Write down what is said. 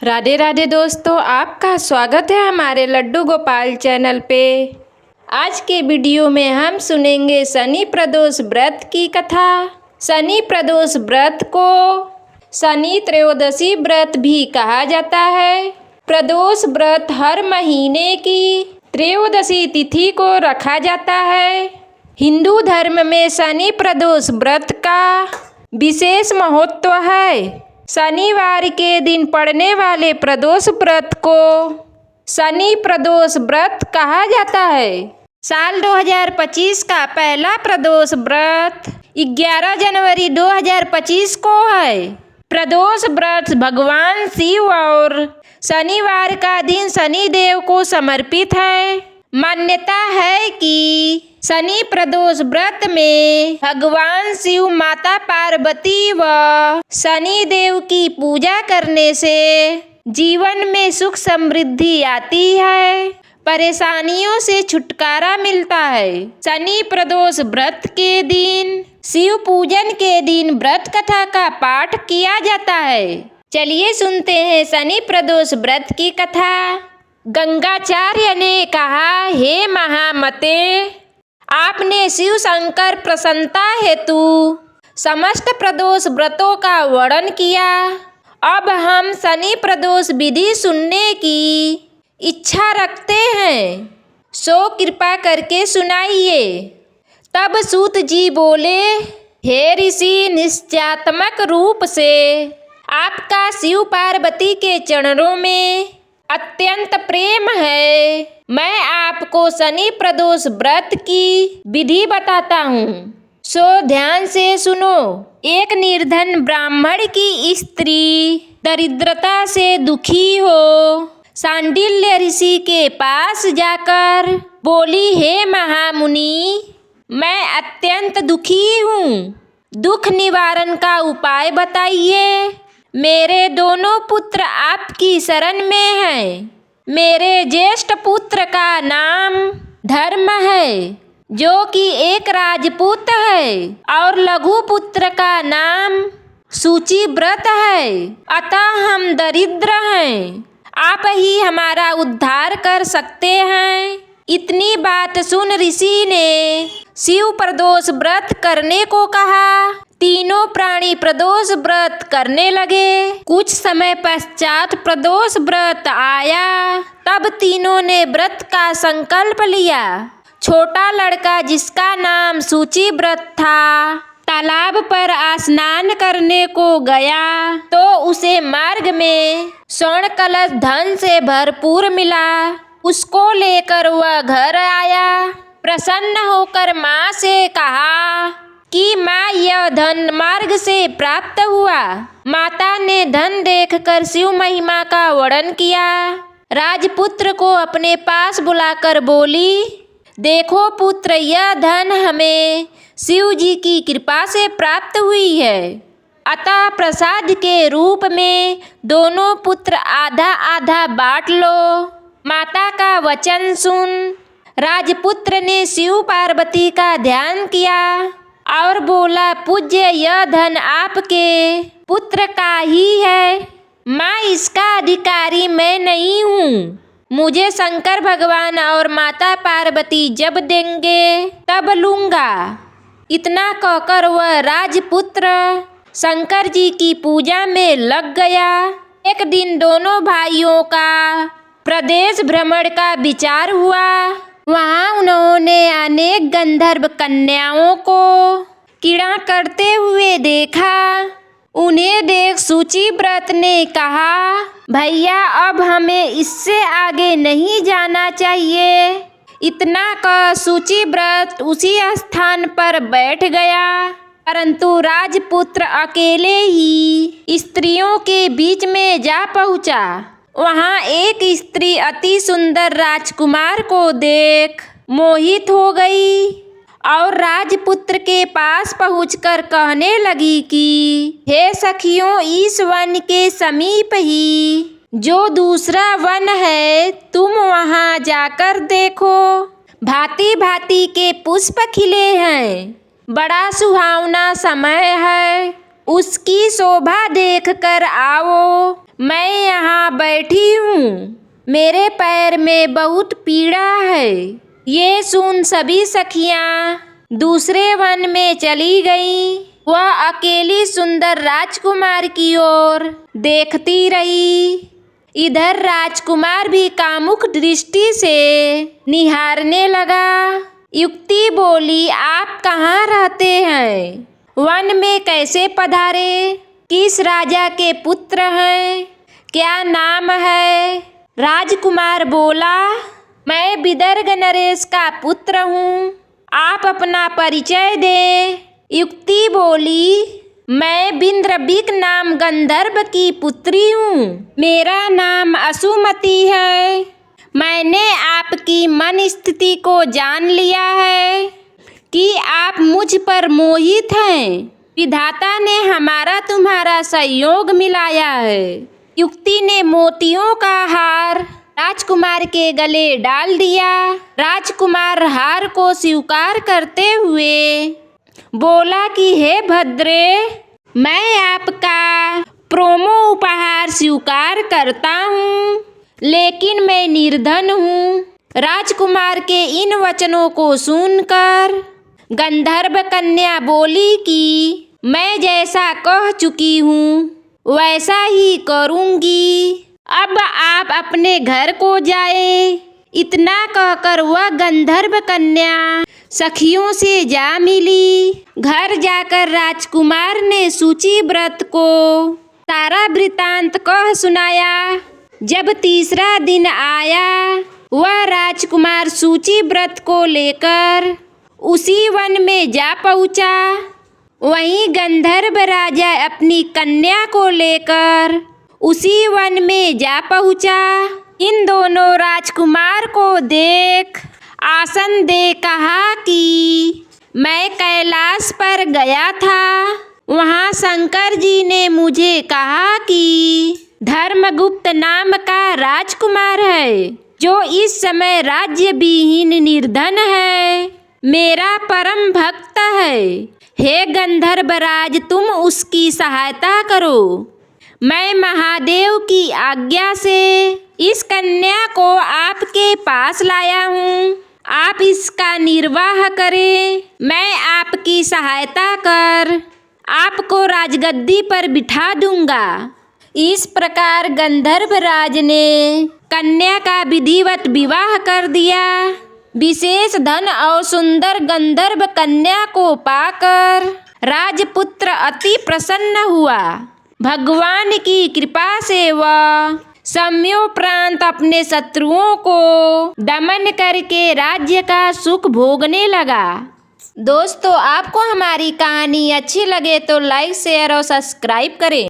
राधे राधे दोस्तों, आपका स्वागत है हमारे लड्डू गोपाल चैनल पे। आज के वीडियो में हम सुनेंगे शनि प्रदोष व्रत की कथा। शनि प्रदोष व्रत को शनि त्रयोदशी व्रत भी कहा जाता है। प्रदोष व्रत हर महीने की त्रयोदशी तिथि को रखा जाता है। हिंदू धर्म में शनि प्रदोष व्रत का विशेष महत्व है। शनिवार के दिन पड़ने वाले प्रदोष व्रत को शनि प्रदोष व्रत कहा जाता है। साल 2025 का पहला प्रदोष व्रत 11 जनवरी 2025 को है। प्रदोष व्रत भगवान शिव और शनिवार का दिन शनि देव को समर्पित है। मान्यता है कि शनि प्रदोष व्रत में भगवान शिव, माता पार्वती व शनि देव की पूजा करने से जीवन में सुख समृद्धि आती है, परेशानियों से छुटकारा मिलता है। शनि प्रदोष व्रत के दिन शिव पूजन के दिन व्रत कथा का पाठ किया जाता है। चलिए सुनते हैं शनि प्रदोष व्रत की कथा। गंगाचार्य ने कहा, हे महामते, आपने शिव शंकर प्रसन्नता हेतु समस्त प्रदोष व्रतों का वर्णन किया। अब हम शनि प्रदोष विधि सुनने की इच्छा रखते हैं, सो कृपा करके सुनाइए। तब सूत जी बोले, हे ऋषि, निश्चयात्मक रूप से आपका शिव पार्वती के चरणों में अत्यंत प्रेम है। मैं आपको शनि प्रदोष व्रत की विधि बताता हूँ, सो ध्यान से सुनो। एक निर्धन ब्राह्मण की स्त्री दरिद्रता से दुखी हो शांडिल्य ऋषि के पास जाकर बोली, हे महामुनि, मैं अत्यंत दुखी हूँ, दुख निवारण का उपाय बताइए। मेरे दोनों पुत्र आपकी शरण में हैं। मेरे ज्येष्ठ पुत्र का नाम धर्म है, जो कि एक राजपूत है, और लघु पुत्र का नाम सूचिव्रत है। अतः हम दरिद्र हैं, आप ही हमारा उद्धार कर सकते हैं। इतनी बात सुन ऋषि ने शिव प्रदोष व्रत करने को कहा। तीनों प्राणी प्रदोष व्रत करने लगे। कुछ समय पश्चात प्रदोष व्रत आया। तब तीनों ने व्रत का संकल्प लिया। छोटा लड़का, जिसका नाम सूचिव्रत था, तालाब पर स्नान करने को गया तो उसे मार्ग में स्वर्ण कलश धन से भरपूर मिला। उसको लेकर वह घर आया। प्रसन्न होकर माँ से कहा कि माँ, यह धन मार्ग से प्राप्त हुआ। माता ने धन देखकर शिव महिमा का वर्णन किया। राजपुत्र को अपने पास बुलाकर बोली, देखो पुत्र, यह धन हमें शिव जी की कृपा से प्राप्त हुई है। अतः प्रसाद के रूप में दोनों पुत्र आधा आधा बांट लो। माता का वचन सुन राजपुत्र ने शिव पार्वती का ध्यान किया और बोला, पूज्य, यह धन आपके पुत्र का ही है। माँ, इसका अधिकारी मैं नहीं हूँ। मुझे शंकर भगवान और माता पार्वती जब देंगे तब लूँगा। इतना कहकर वह राजपुत्र शंकर जी की पूजा में लग गया। एक दिन दोनों भाइयों का प्रदेश भ्रमण का विचार हुआ। वहाँ उन्होंने अनेक गंधर्व कन्याओं को क्रीड़ा करते हुए देखा। उन्हें देख सूचिव्रत ने कहा, भैया, अब हमें इससे आगे नहीं जाना चाहिए। इतना कह सूचिव्रत उसी स्थान पर बैठ गया। परंतु राजपुत्र अकेले ही स्त्रियों के बीच में जा पहुँचा। वहाँ एक स्त्री अति सुंदर राजकुमार को देख मोहित हो गई और राजपुत्र के पास पहुंचकर कहने लगी कि, हे सखियों, इस वन के समीप ही जो दूसरा वन है, तुम वहाँ जाकर देखो। भांति भांति के पुष्प खिले हैं। बड़ा सुहावना समय है। उसकी शोभा देखकर आओ। मैं यहाँ बैठी हूँ, मेरे पैर में बहुत पीड़ा है। ये सुन सभी सखियाँ दूसरे वन में चली गईं। वह अकेली सुंदर राजकुमार की ओर देखती रही। इधर राजकुमार भी कामुक दृष्टि से निहारने लगा। युक्ति बोली, आप कहाँ रहते हैं? वन में कैसे पधारे? किस राजा के पुत्र हैं? क्या नाम है? राजकुमार बोला, मैं विदर्भ नरेश का पुत्र हूँ। आप अपना परिचय दें। युक्ति बोली, मैं बिंद्रबिक नाम गंधर्व की पुत्री हूँ। मेरा नाम असुमति है। मैंने आपकी मन स्थिति को जान लिया है कि आप मुझ पर मोहित हैं। विधाता ने हमारा तुम्हारा संयोग मिलाया है। युक्ति ने मोतियों का हार राजकुमार के गले डाल दिया। राजकुमार हार को स्वीकार करते हुए बोला कि हे भद्रे, मैं आपका प्रोमो उपहार स्वीकार करता हूँ, लेकिन मैं निर्धन हूँ। राजकुमार के इन वचनों को सुनकर गंधर्व कन्या बोली कि मैं जैसा कह चुकी हूँ वैसा ही करूँगी। अब आप अपने घर को जाए। इतना कहकर वह गंधर्व कन्या सखियों से जा मिली। घर जाकर राजकुमार ने सूचिव्रत को सारा वृतांत कह सुनाया। जब तीसरा दिन आया, वह राजकुमार सूचिव्रत को लेकर उसी वन में जा पहुंचा। वहीं गंधर्व राजा अपनी कन्या को लेकर उसी वन में जा पहुंचा। इन दोनों राजकुमार को देख आसन दे कहा कि मैं कैलाश पर गया था। वहाँ शंकर जी ने मुझे कहा कि धर्मगुप्त नाम का राजकुमार है, जो इस समय राज्य विहीन निर्धन है, मेरा परम भक्त है। हे गंधर्वराज, तुम उसकी सहायता करो। मैं महादेव की आज्ञा से इस कन्या को आपके पास लाया हूँ। आप इसका निर्वाह करें। मैं आपकी सहायता कर आपको राजगद्दी पर बिठा दूंगा। इस प्रकार गंधर्वराज ने कन्या का विधिवत विवाह कर दिया। विशेष धन और सुंदर गंधर्व कन्या को पाकर राजपुत्र अति प्रसन्न हुआ। भगवान की कृपा से वह समयोपरांत अपने शत्रुओं को दमन करके राज्य का सुख भोगने लगा। दोस्तों, आपको हमारी कहानी अच्छी लगे तो लाइक, शेयर और सब्सक्राइब करें।